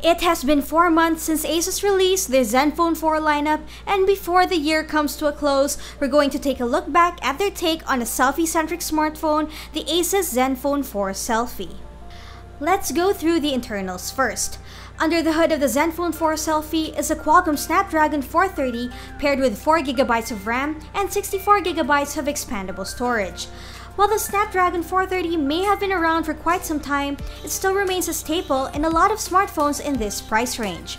It has been 4 months since ASUS released their Zenfone 4 lineup, and before the year comes to a close, we're going to take a look back at their take on a selfie-centric smartphone, the ASUS Zenfone 4 Selfie. Let's go through the internals first. Under the hood of the Zenfone 4 Selfie is a Qualcomm Snapdragon 430 paired with 4GB of RAM and 64GB of expandable storage. While the Snapdragon 430 may have been around for quite some time, it still remains a staple in a lot of smartphones in this price range.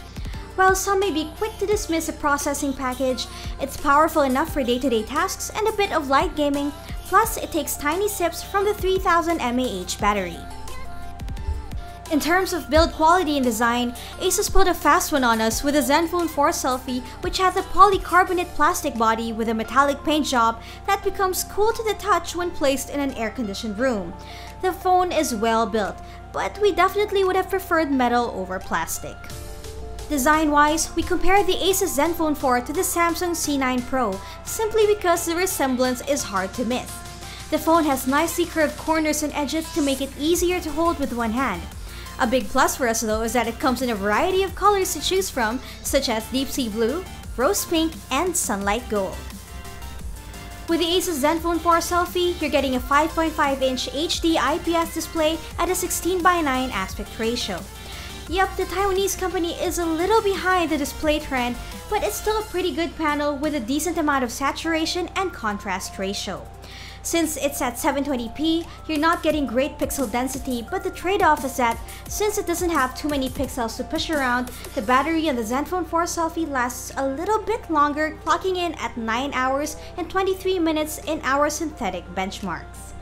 While some may be quick to dismiss a processing package, it's powerful enough for day-to-day tasks and a bit of light gaming, plus it takes tiny sips from the 3000 mAh battery. In terms of build quality and design, ASUS pulled a fast one on us with the Zenfone 4 Selfie, which has a polycarbonate plastic body with a metallic paint job that becomes cool to the touch when placed in an air-conditioned room. The phone is well built, but we definitely would have preferred metal over plastic. Design-wise, we compared the ASUS Zenfone 4 to the Samsung C9 Pro, simply because the resemblance is hard to miss. The phone has nicely curved corners and edges to make it easier to hold with one hand. A big plus for us though is that it comes in a variety of colors to choose from, such as deep sea blue, rose pink, and sunlight gold. With the ASUS Zenfone 4 Selfie, you're getting a 5.5-inch HD IPS display at a 16:9 aspect ratio. Yep, the Taiwanese company is a little behind the display trend, but it's still a pretty good panel with a decent amount of saturation and contrast ratio. Since it's at 720p, you're not getting great pixel density, but the trade-off is that since it doesn't have too many pixels to push around, the battery on the Zenfone 4 Selfie lasts a little bit longer, clocking in at 9 hours and 23 minutes in our synthetic benchmarks.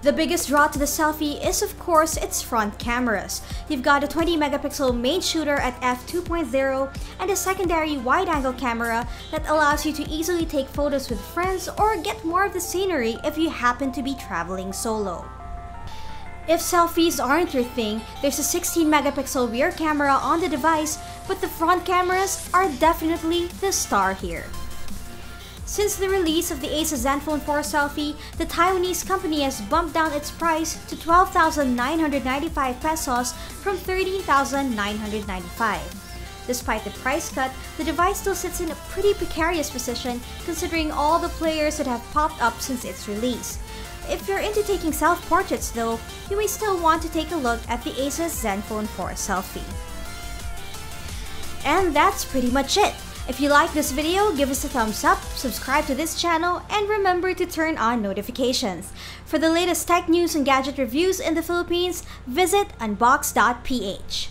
The biggest draw to the Selfie is of course its front cameras. You've got a 20-megapixel main shooter at f2.0 and a secondary wide-angle camera that allows you to easily take photos with friends or get more of the scenery if you happen to be traveling solo. If selfies aren't your thing, there's a 16-megapixel rear camera on the device, but the front cameras are definitely the star here. Since the release of the ASUS Zenfone 4 Selfie, the Taiwanese company has bumped down its price to 12,995 pesos from 13,995. Despite the price cut, the device still sits in a pretty precarious position considering all the players that have popped up since its release. If you're into taking self-portraits though, you may still want to take a look at the ASUS Zenfone 4 Selfie. And that's pretty much it. If you like this video, give us a thumbs up, subscribe to this channel, and remember to turn on notifications. For the latest tech news and gadget reviews in the Philippines, visit unbox.ph.